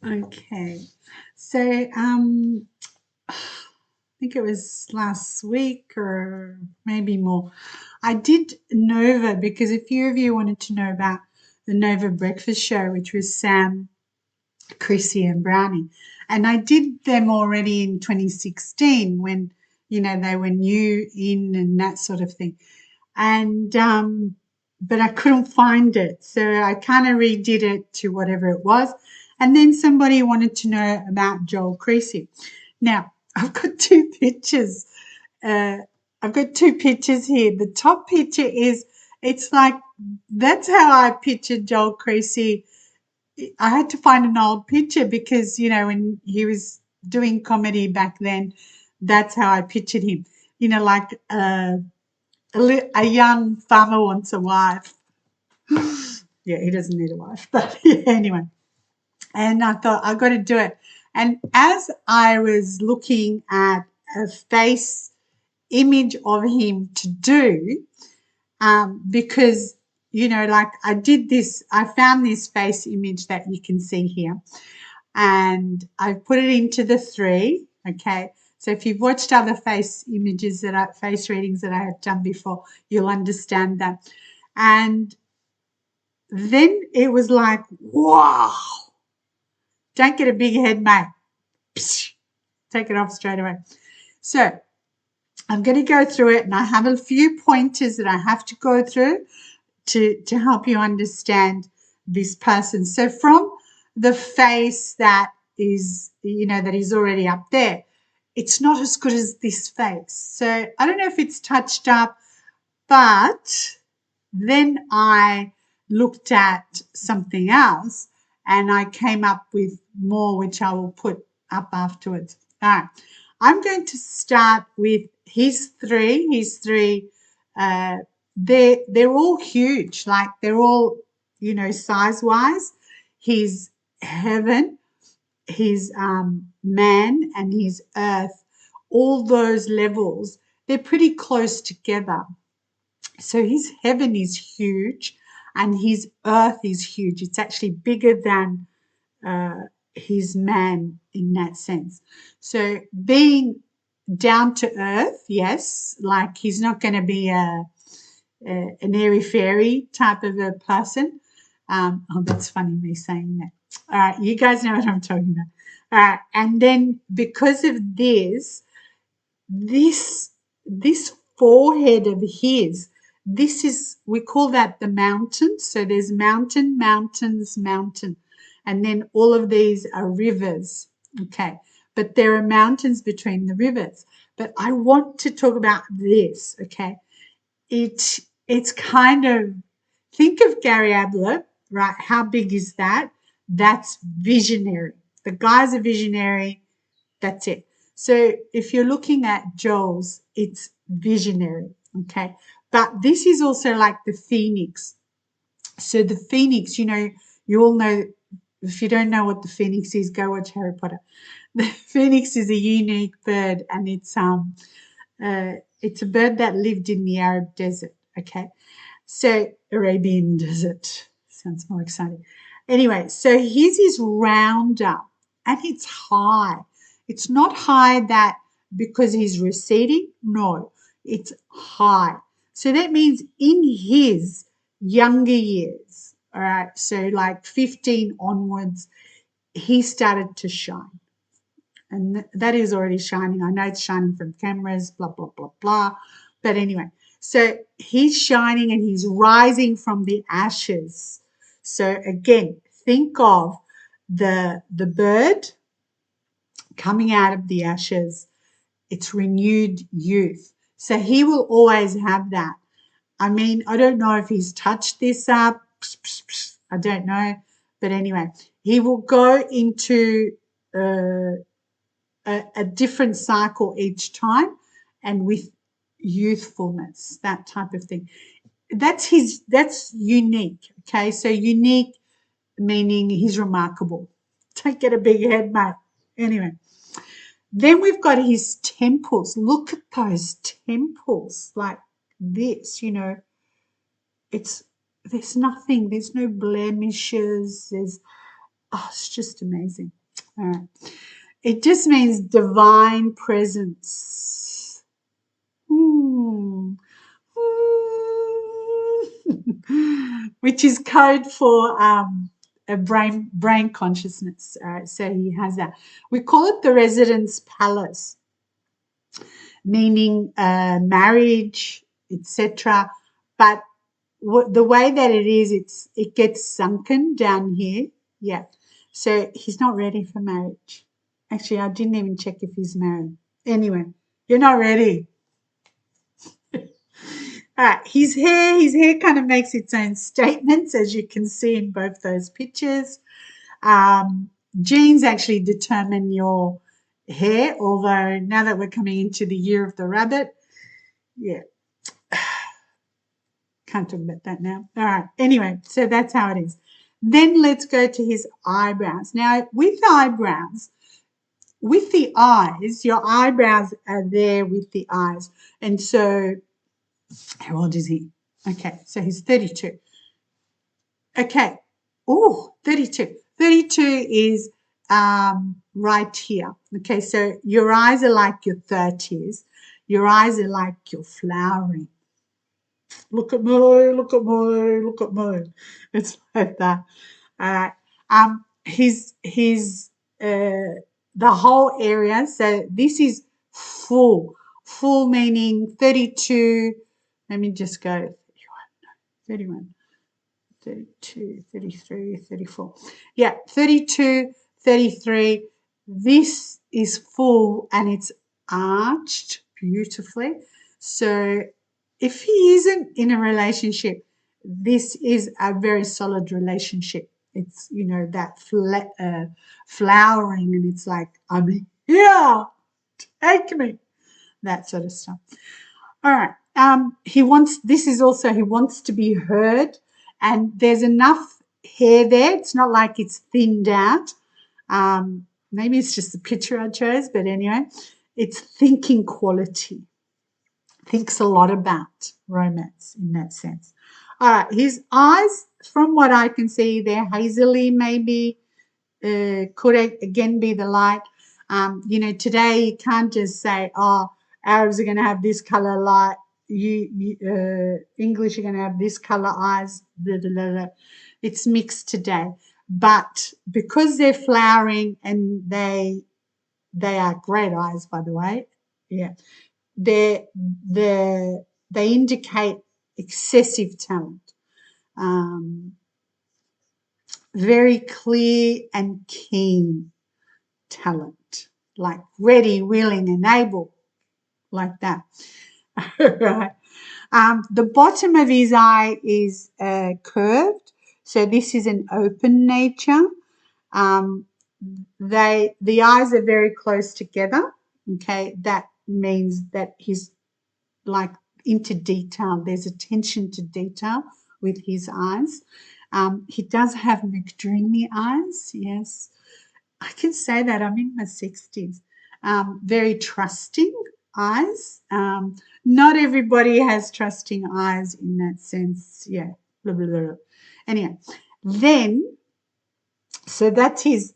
Okay. So, I think it was last week or maybe more. I did Nova because a few of you wanted to know about the Nova Breakfast Show, which was Sam, Creasy, and Brownie. And I did them already in 2016 when, they were new in and that sort of thing. And, but I couldn't find it. So I kind of redid it to whatever it was. And then somebody wanted to know about Joel Creasy. Now, I've got two pictures. Uh, I've got two pictures here. The top picture is, it's like, that's how I pictured Joel Creasy. I had to find an old picture because, when he was doing comedy back then, that's how I pictured him. Like a young farmer wants a wife. Yeah, he doesn't need a wife, but yeah, anyway. And I thought, I've got to do it. And as I was looking at a face image of him to do, because, like I did this, I found this face image that you can see here, and I put it into the 3, okay? So if you've watched other face images face readings that I have done before, you'll understand that. And then it was like, wow, don't get a big head, mate. Psh, take it off straight away. So I'm going to go through it, and I have a few pointers that I have to go through to help you understand this person. So from the face that is, that is already up there, it's not as good as this face. So I don't know if it's touched up, but then I looked at something else and I came up with more, which I will put up afterwards. All right. I'm going to start with his 3. His 3, they're all huge. Like they're all, size-wise. His heaven, his man, and his earth, all those levels, they're pretty close together. So his heaven is huge and his earth is huge. It's actually bigger than his man in that sense. So being down to earth, yes, like he's not going to be an airy fairy type of a person. That's funny me saying that. All right, you guys know what I'm talking about. All right, and then because of this forehead of his, this is, we call that the mountain. So there's mountain, mountains, mountain, and then all of these are rivers. Okay, but there are mountains between the rivers. But I want to talk about this. Okay, it's kind of, think of Gary Adler, right? How big is that? That's visionary. The guy's a visionary. That's it. So if you're looking at Joel's, it's visionary, okay? But this is also like the phoenix. So the phoenix, you all know, if you don't know what the phoenix is, go watch Harry Potter. The phoenix is a unique bird, and it's a bird that lived in the Arab desert, okay? So Arabian desert sounds more exciting. Anyway, so his is rounder and it's high. It's not high that because he's receding. No, it's high. So that means in his younger years, all right, so like 15 onwards, he started to shine. And that is already shining. I know it's shining from cameras, blah, blah, blah, blah. But anyway, so he's shining and he's rising from the ashes. So again, think of the bird coming out of the ashes. It's renewed youth. So he will always have that. I mean, I don't know if he's touched this up. I don't know. But anyway, he will go into a different cycle each time, and with youthfulness, that type of thing. That's unique. Okay, so unique meaning he's remarkable. Don't get a big head, mate. Anyway, then we've got his temples. Look at those temples, like this. It's there's nothing. There's no blemishes. Oh, it's just amazing. All right. It just means divine presence. Hmm. Which is code for a brain consciousness. So he has that. We call it the residence palace, meaning marriage, etc. But the way that it is, it gets sunken down here. Yeah. So he's not ready for marriage. Actually, I didn't even check if he's married. Anyway, you're not ready. All right, his hair kind of makes its own statements, as you can see in both those pictures. Genes actually determine your hair, although now that we're coming into the year of the rabbit, yeah, can't talk about that now. All right, anyway, so that's how it is. Then let's go to his eyebrows. Now, with eyebrows, with the eyes, your eyebrows are there with the eyes. And so, how old is he? Okay, so he's 32. Okay. Oh, 32. 32 is right here. Okay, so your eyes are like your 30s. Your eyes are like you're flowering. Look at me, look at me, look at me. It's like that. All right. His the whole area. So this is full. Full meaning 32. Let me just go 31. 32, 33, 34. Yeah, 32, 33. This is full and it's arched beautifully. So if he isn't in a relationship, this is a very solid relationship. It's, that flowering and it's like, I'm here, take me, that sort of stuff. All right. He wants to be heard, and there's enough hair there. It's not like it's thinned out. Maybe it's just the picture I chose, but anyway, it's thinking quality. Thinks a lot about romance in that sense. All right. His eyes, from what I can see, they're hazily, maybe could again be the light. Today you can't just say, oh, Arabs are going to have this color light, English are going to have this color eyes, blah, blah, blah, blah. It's mixed today. But because they're flowering and they are great eyes, by the way, yeah, they they indicate excessive talent. Very clear and keen talent, like ready, willing, and able, like that. Right. The bottom of his eye is curved, so this is an open nature. Um, the eyes are very close together. Okay, that means that he's like into detail. There's attention to detail with his eyes. He does have McDreamy eyes, yes. I can say that. I'm in my 60s. Very trusting eyes. Not everybody has trusting eyes in that sense. Yeah. Blah, blah, blah. Anyway, then, so that's his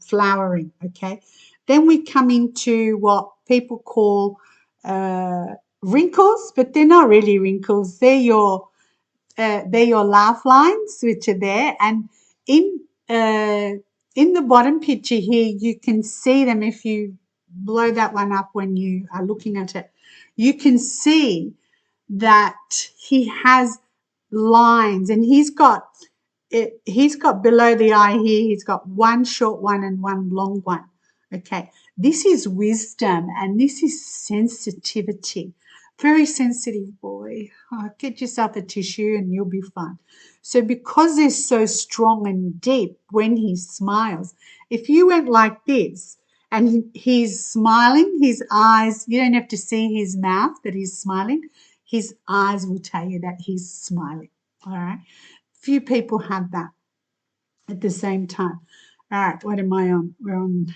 flowering. Okay. Then we come into what people call wrinkles, but they're not really wrinkles. They're your laugh lines, which are there, and in uh, in the bottom picture here, you can see them. If you blow that one up when you are looking at it, you can see that he has lines, and he's got below the eye here, he's got one short one and one long one. Okay, this is wisdom and this is sensitivity. Very sensitive boy. Oh, get yourself a tissue and you'll be fine. So because they're so strong and deep when he smiles, if you went like this and he's smiling, his eyes, you don't have to see his mouth that he's smiling. His eyes will tell you that he's smiling. All right. Few people have that at the same time. All right, what am I on? We're on.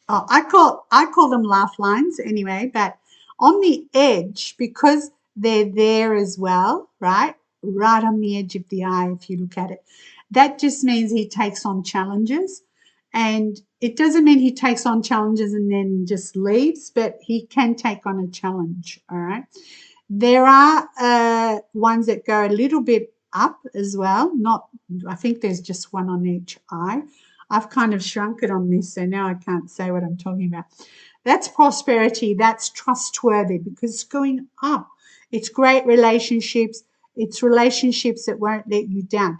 Oh, I call them laugh lines anyway. But on the edge, because they're there as well, right? Right on the edge of the eye, if you look at it, that just means he takes on challenges. And it doesn't mean he takes on challenges and then just leaves, but he can take on a challenge, all right? There are ones that go a little bit up as well. Not, I think there's just one on each eye. I've kind of shrunk it on this, so now I can't say what I'm talking about. That's prosperity. That's trustworthy because it's going up. It's great relationships. It's relationships that won't let you down.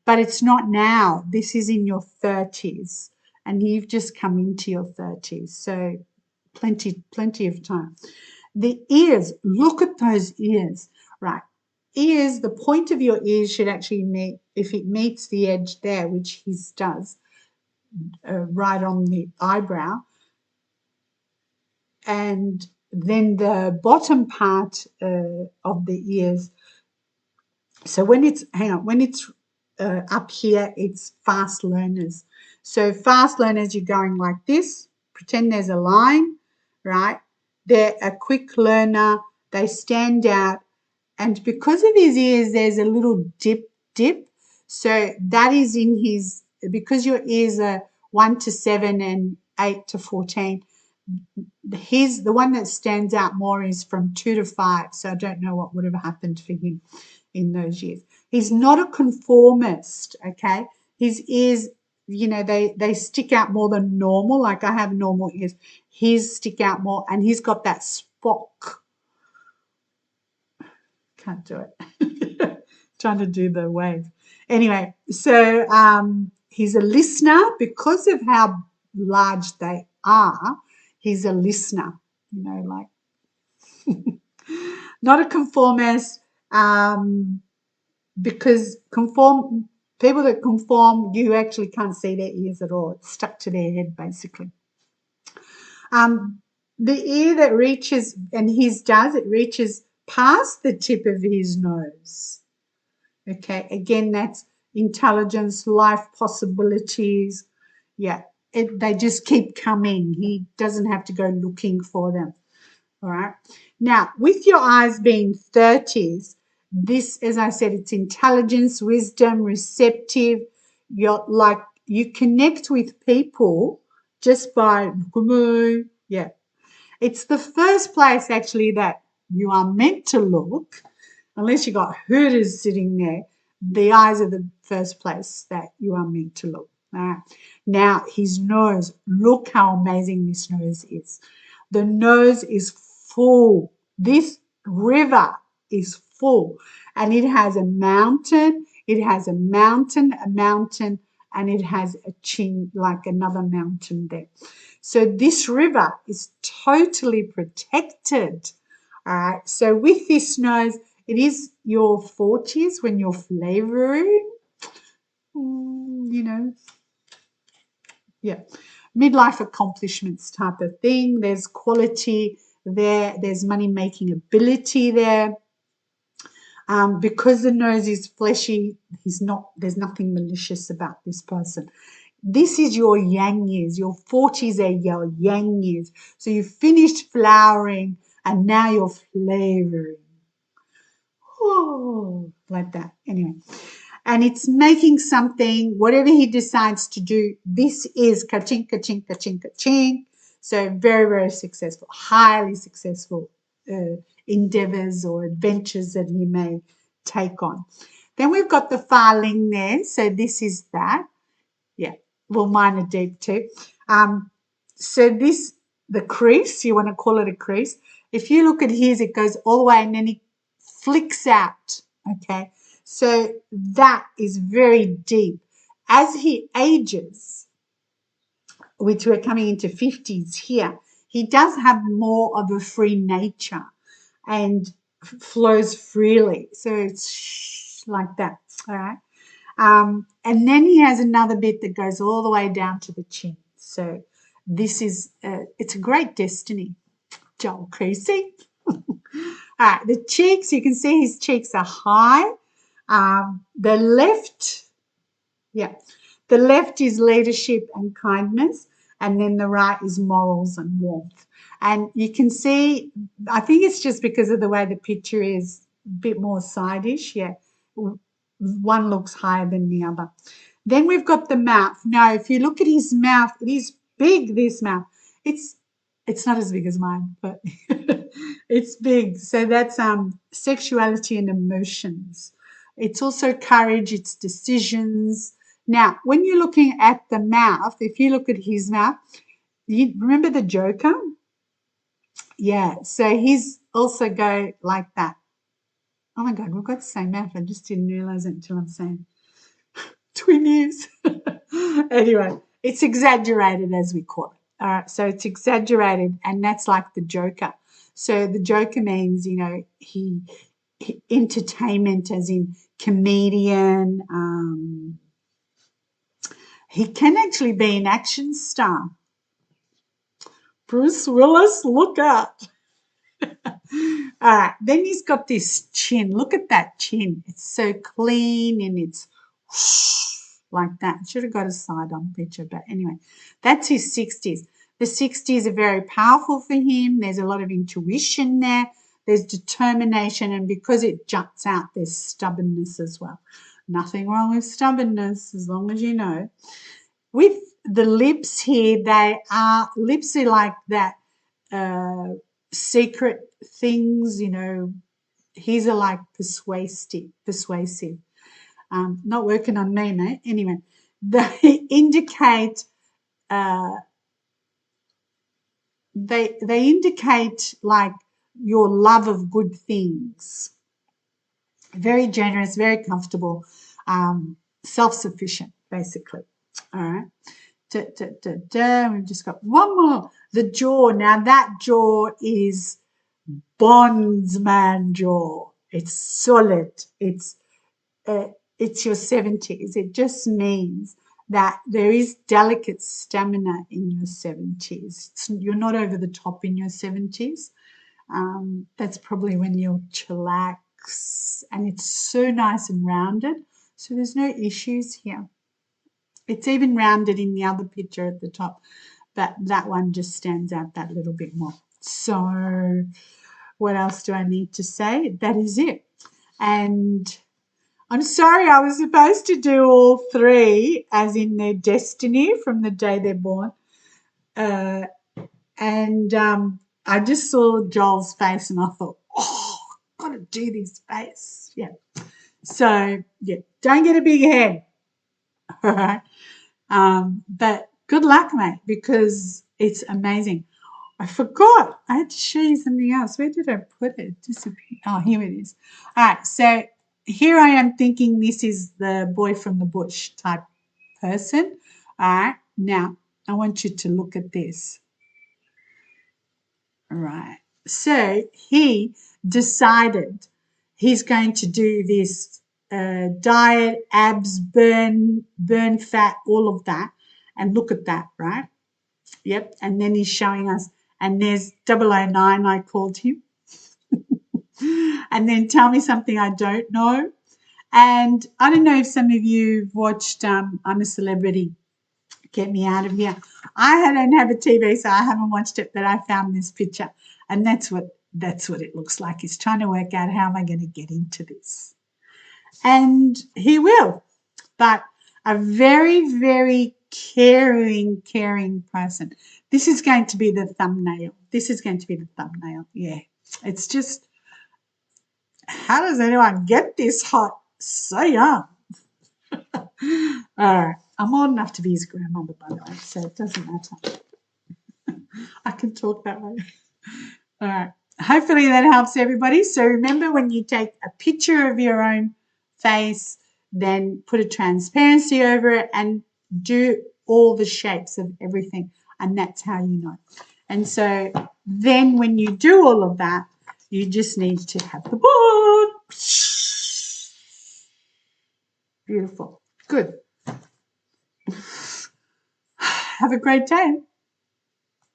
But it's not now. This is in your 30s, and you've just come into your 30s. So plenty of time. The ears, look at those ears, right? Ears, the point of your ears should actually meet, if it meets the edge there, which his does, right on the eyebrow, and then the bottom part of the ears. So when it's, when it's up here, it's fast learners. So fast learners, you're going like this, pretend there's a line, right? They're a quick learner, they stand out, and because of his ears, there's a little dip. So that is in his, because your ears are 1 to 7 and 8 to 14, the one that stands out more is from 2 to 5. So I don't know what would have happened for him in those years. He's not a conformist, okay? His ears, they stick out more than normal. Like I have normal ears. His stick out more, and he's got that Spock. Can't do it. Trying to do the wave. Anyway, so he's a listener because of how large they are. He's a listener, like not a conformist, because people that conform, you actually can't see their ears at all. It's stuck to their head, basically. The ear that reaches, and his does, it reaches past the tip of his nose. Okay, again, that's intelligence, life possibilities. Yeah, they just keep coming. He doesn't have to go looking for them. All right. Now, with your eyes being 30s, this, as I said, it's intelligence, wisdom, receptive. You connect with people just by, yeah. It's the first place actually that you are meant to look, unless you got hooters sitting there. The eyes are the first place that you are meant to look. All right. Now, his nose, look how amazing this nose is. The nose is full. This river is full, and it has a mountain. It has a mountain, and it has a chin, like another mountain there. So this river is totally protected. All right. So with this nose, it is your 40s when you're flavoring, yeah, midlife accomplishments type of thing. There's quality there. There's money-making ability there. Because the nose is fleshy, there's nothing malicious about this person. This is your yang years. Your 40s are your yang years. So you finished flowering and now you're flavoring. Oh, like that. Anyway. And it's making something, whatever he decides to do, this is ka-ching, ka-ching, ka-ching, ka-ching. So very, very successful, highly successful endeavors or adventures that he may take on. Then we've got the filing there. So this is that. Yeah, well, mine are deep too. So this, the crease, you want to call it a crease. If you look at his, it goes all the way and then it flicks out, okay? So that is very deep. As he ages, which we're coming into 50s here, he does have more of a free nature and flows freely. So it's like that, all right? And then he has another bit that goes all the way down to the chin. So this is, it's a great destiny, Joel Creasy. All right, the cheeks, you can see his cheeks are high. The left, the left is leadership and kindness, and then the right is morals and warmth. And you can see, I think it's just because of the way the picture is a bit more side-ish, yeah. one looks higher than the other. Then we've got the mouth. Now, if you look at his mouth, it is big, this mouth. It's not as big as mine, but it's big. So that's sexuality and emotions. It's also courage, it's decisions. Now, when you're looking at the mouth, if you look at his mouth, you remember the Joker? Yeah, so he's also go like that. Oh my God, we've got the same mouth. I just didn't realize it until I'm saying twin ears. Anyway, it's exaggerated as we call it. All right, so it's exaggerated, and that's like the Joker. So the Joker means, he entertainment, as in comedian. He can actually be an action star. Bruce Willis, look out. All right, then he's got this chin. Look at that chin. It's so clean and it's like that. Should have got a side-on picture, but anyway, that's his 60s. The 60s are very powerful for him. There's a lot of intuition there. There's determination, and because it juts out, there's stubbornness as well. Nothing wrong with stubbornness as long as you know. With the lips here, lips are like that secret things, his are like persuasive. Not working on me, mate. Anyway, they indicate they indicate like your love of good things. Very generous, very comfortable, self-sufficient, basically. All right. We've just got one more. The jaw. Now that jaw is bondsman jaw. It's solid. It's your 70s. It just means that there is delicate stamina in your 70s. You're not over the top in your 70s. That's probably when you'll chillax, and it's so nice and rounded. So there's no issues here. It's even rounded in the other picture at the top, but that one just stands out that little bit more. So what else do I need to say? That is it. And I'm sorry, I was supposed to do all three, as in their destiny from the day they're born. And I just saw Joel's face and I thought, oh, I've got to do this face. Yeah. So, yeah, don't get a big head. All right. But good luck, mate, because it's amazing. I forgot. I had to show you something else. Where did I put it? It disappeared. Oh, here it is. All right. So here I am thinking this is the boy from the bush type person. All right. Now, I want you to look at this. All right. So he decided he's going to do this diet, abs, burn fat, all of that. And look at that, right? Yep. And then he's showing us, and there's 009, I called him. And then tell me something I don't know. And I don't know if some of you have watched I'm a Celebrity. Get me out of here. I don't have a TV, so I haven't watched it, but I found this picture. And that's what it looks like. He's trying to work out how am I going to get into this. And he will. But a very, very caring person. This is going to be the thumbnail. Yeah. It's just, how does anyone get this hot so young? All right. I'm old enough to be his grandmother, by the way, so it doesn't matter. I can talk that way. All right. Hopefully that helps everybody. So remember, when you take a picture of your own face, then put a transparency over it and do all the shapes of everything, and that's how you know. And so then when you do all of that, you just need to have the board. Beautiful. Good. Have a great day.